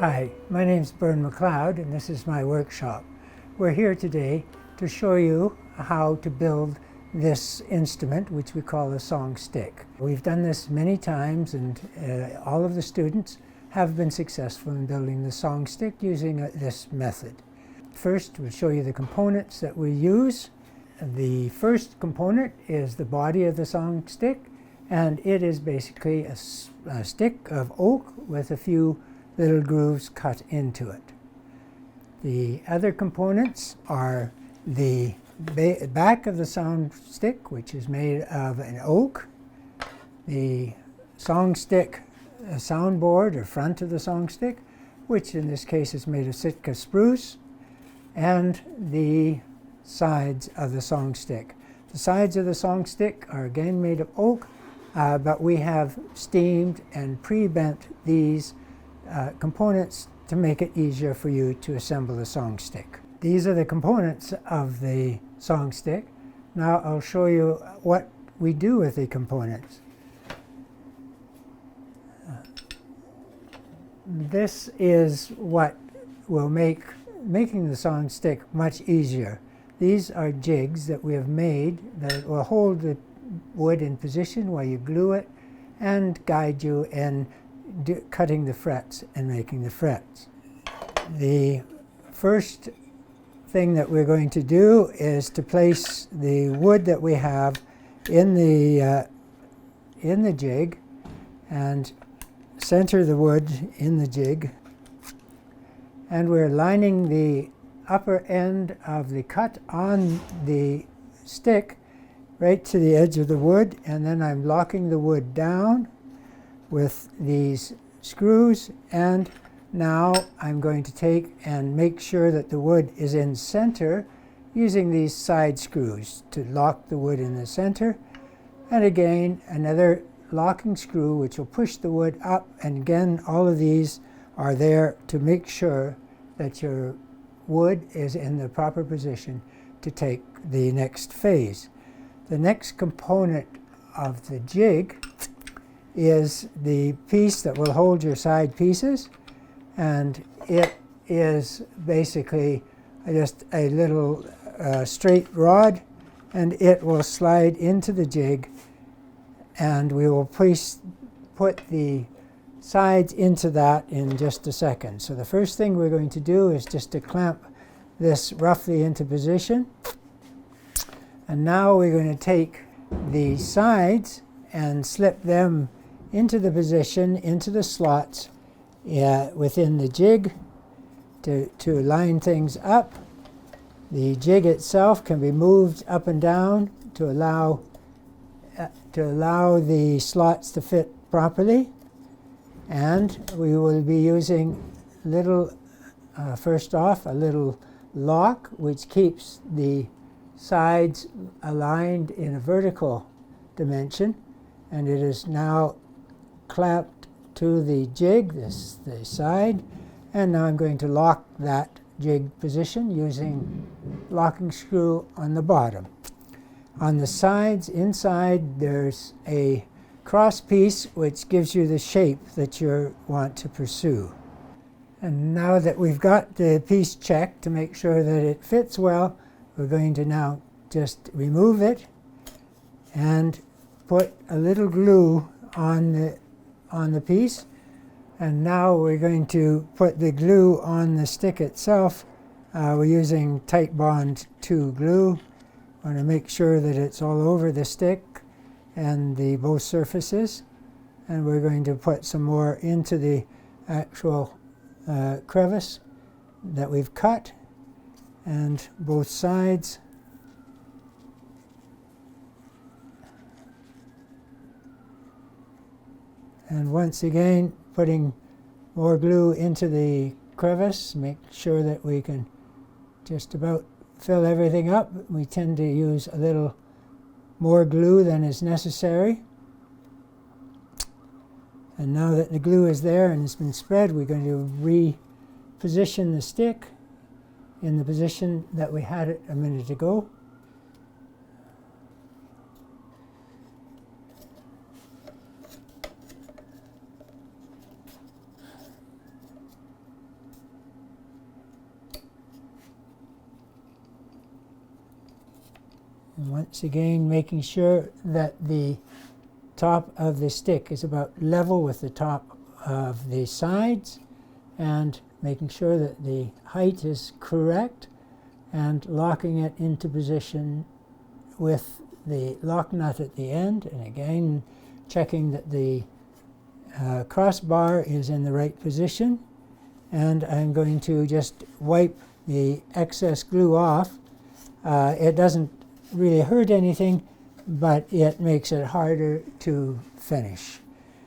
Hi, my name is Bern McLeod and this is my workshop. We're here today to show you how to build this instrument, which we call a song stick. We've done this many times and all of the students have been successful in building the song stick using this method. First, we'll show you the components that we use. The first component is the body of the song stick, and it is basically a stick of oak with a few little grooves cut into it. The other components are the back of the sound stick, which is made of an oak, the song stick soundboard or front of the song stick, which in this case is made of Sitka spruce, and the sides of the song stick. The sides of the song stick are again made of oak, but we have steamed and pre-bent these components to make it easier for you to assemble the song stick. These are the components of the song stick. Now I'll show you what we do with the components. This is what will make making the song stick much easier. These are jigs that we have made that will hold the wood in position while you glue it and guide you in cutting the frets and making the frets. The first thing that we're going to do is to place the wood that we have in the jig and center the wood in the jig, and we're lining the upper end of the cut on the stick right to the edge of the wood, and then I'm locking the wood down with these screws, and now I'm going to take and make sure that the wood is in center using these side screws to lock the wood in the center, and again another locking screw which will push the wood up, and again all of these are there to make sure that your wood is in the proper position to take the next phase. The next component of the jig is the piece that will hold your side pieces, and it is basically just a little straight rod, and it will slide into the jig, and we will put the sides into that in just a second. So the first thing we're going to do is just to clamp this roughly into position, and now we're going to take the sides and slip them into the position, into the slots within the jig to line things up. The jig itself can be moved up and down to allow the slots to fit properly, and we will be using first off a little lock which keeps the sides aligned in a vertical dimension, and it is now clamped to the jig, the side, and now I'm going to lock that jig position using locking screw on the bottom. On the sides inside there's a cross piece which gives you the shape that you want to pursue. And now that we've got the piece checked to make sure that it fits well, we're going to now just remove it and put a little glue on the piece, and now we're going to put the glue on the stick itself. We're using Titebond 2 glue. I want to make sure that it's all over the stick and both surfaces, and we're going to put some more into the actual crevice that we've cut, and both sides. And once again, putting more glue into the crevice, make sure that we can just about fill everything up. We tend to use a little more glue than is necessary. And now that the glue is there and it's been spread, we're going to reposition the stick in the position that we had it a minute ago. And once again, making sure that the top of the stick is about level with the top of the sides, and making sure that the height is correct, and locking it into position with the lock nut at the end, and again checking that the crossbar is in the right position. And I'm going to just wipe the excess glue off. It doesn't really hurt anything, but it makes it harder to finish.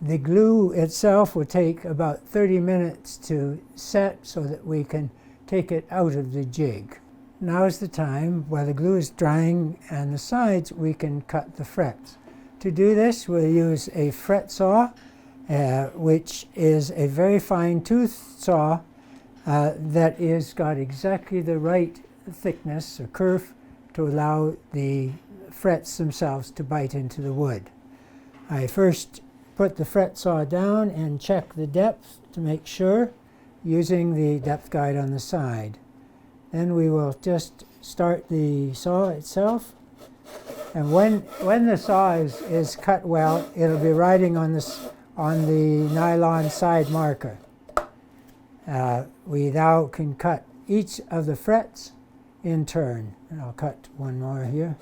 The glue itself will take about 30 minutes to set so that we can take it out of the jig. Now is the time, while the glue is drying and the sides, we can cut the frets. To do this, we'll use a fret saw, which is a very fine tooth saw that is got exactly the right thickness or kerf to allow the frets themselves to bite into the wood. I first put the fret saw down and check the depth to make sure, using the depth guide on the side. Then we will just start the saw itself, and when the saw is cut well, it'll be riding on the nylon side marker. We now can cut each of the frets in turn. And I'll cut one more here.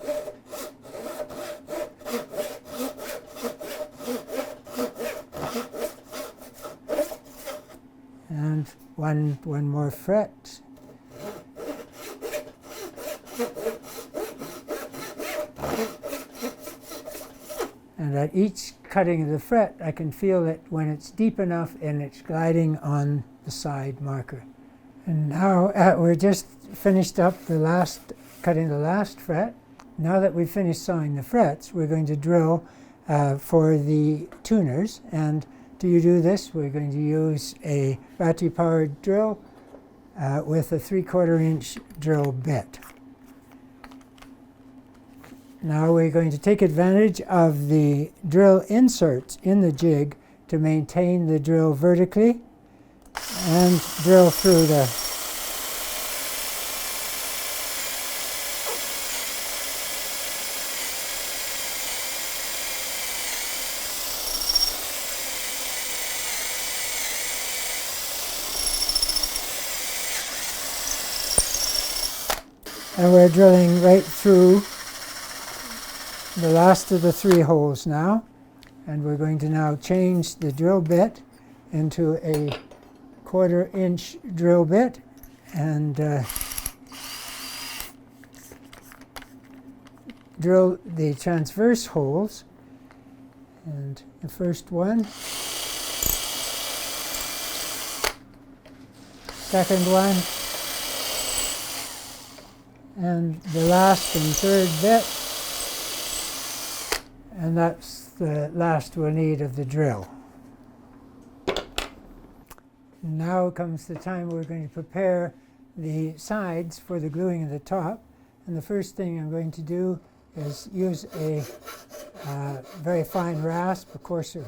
And one more fret. And at each cutting of the fret, I can feel it when it's deep enough and it's gliding on the side marker. And now we're just finished up cutting the last fret. Now that we've finished sawing the frets, we're going to drill for the tuners. And to do this, we're going to use a battery-powered drill with a 3/4 inch drill bit. Now we're going to take advantage of the drill inserts in the jig to maintain the drill vertically and drill through the and we're drilling right through the last of the 3 holes now, and we're going to now change the drill bit into a 1/4 inch drill bit, and drill the transverse holes. And the first one, second one, and the last and third bit. And that's the last we'll need of the drill. Now comes the time we're going to prepare the sides for the gluing of the top. And the first thing I'm going to do is use a very fine rasp, a coarser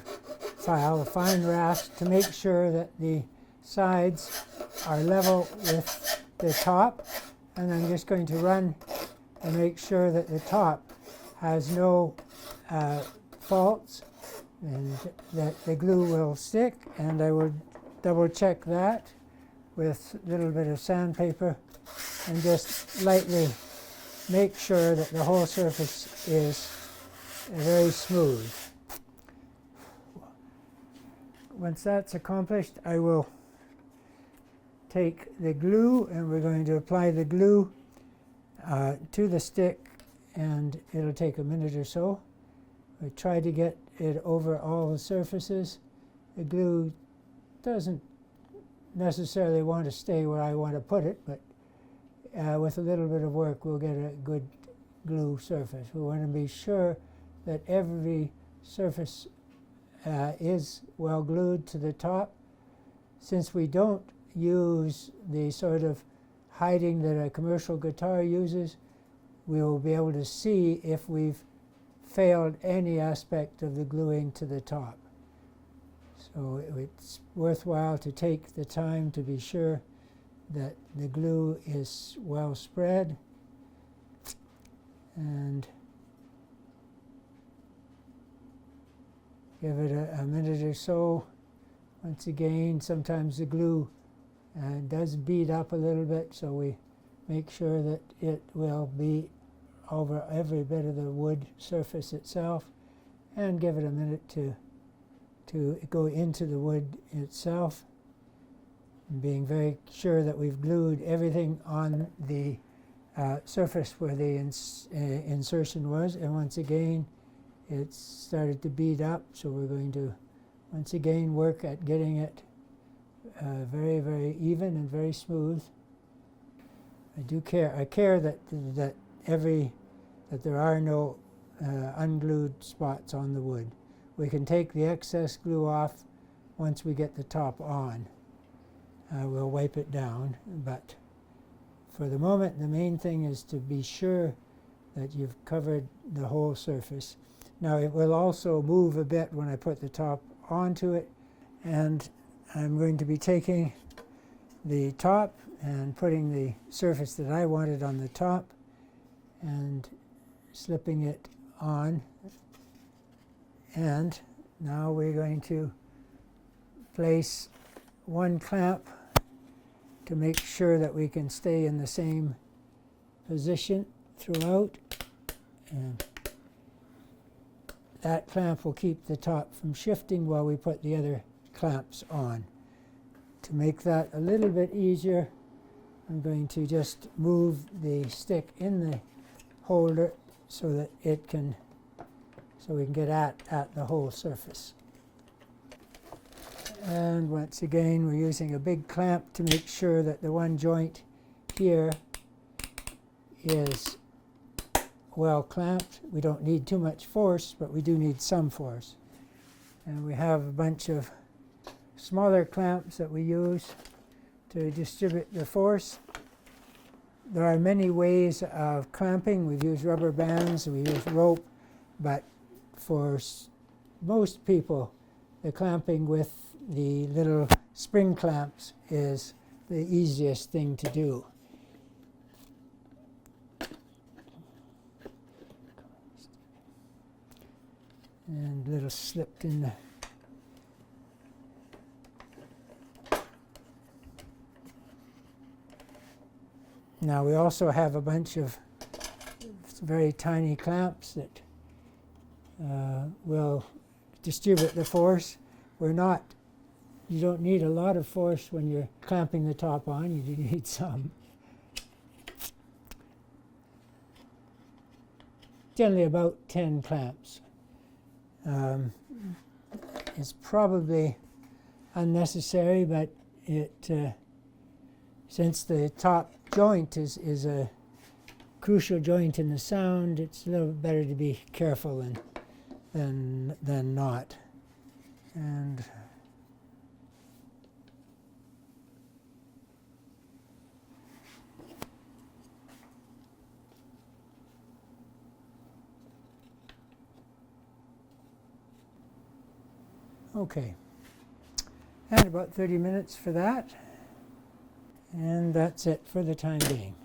file, a fine rasp, to make sure that the sides are level with the top. And I'm just going to run and make sure that the top has no faults and that the glue will stick, and I will double check that with a little bit of sandpaper and just lightly make sure that the whole surface is very smooth. Once that's accomplished, I will take the glue, and we're going to apply the glue to the stick, and it'll take a minute or so. I try to get it over all the surfaces. The glue doesn't necessarily want to stay where I want to put it, but with a little bit of work we'll get a good glue surface. We want to be sure that every surface is well glued to the top. Since we don't use the sort of hiding that a commercial guitar uses, we will be able to see if we've failed any aspect of the gluing to the top. So it's worthwhile to take the time to be sure that the glue is well spread. and give it a minute or so. Once again, sometimes the glue does bead up a little bit, so we make sure that it will be over every bit of the wood surface itself, and give it a minute to go into the wood itself, and being very sure that we've glued everything on the surface where the insertion was. And once again, it's started to bead up, so we're going to once again work at getting it very, very even and very smooth. I care that there are no unglued spots on the wood. We can take the excess glue off once we get the top on. We'll wipe it down, but for the moment, the main thing is to be sure that you've covered the whole surface. Now, it will also move a bit when I put the top onto it, and I'm going to be taking the top and putting the surface that I wanted on the top and slipping it on. And now we're going to place one clamp to make sure that we can stay in the same position throughout. And that clamp will keep the top from shifting while we put the other clamps on. To make that a little bit easier, I'm going to just move the stick in the holder so that we can get at the whole surface. And once again, we're using a big clamp to make sure that the one joint here is well clamped. We don't need too much force, but we do need some force. And we have a bunch of smaller clamps that we use to distribute the force. There are many ways of clamping. We've used rubber bands, we use rope, but for most people, the clamping with the little spring clamps is the easiest thing to do. And a little slipped in the Now we also have a bunch of very tiny clamps that will distribute the force. You don't need a lot of force when you're clamping the top on, you do need some. Generally about 10 clamps. It's probably unnecessary, but since the top joint is a crucial joint in the sound, it's a little better to be careful than not. And okay, and about 30 minutes for that, and that's it for the time being.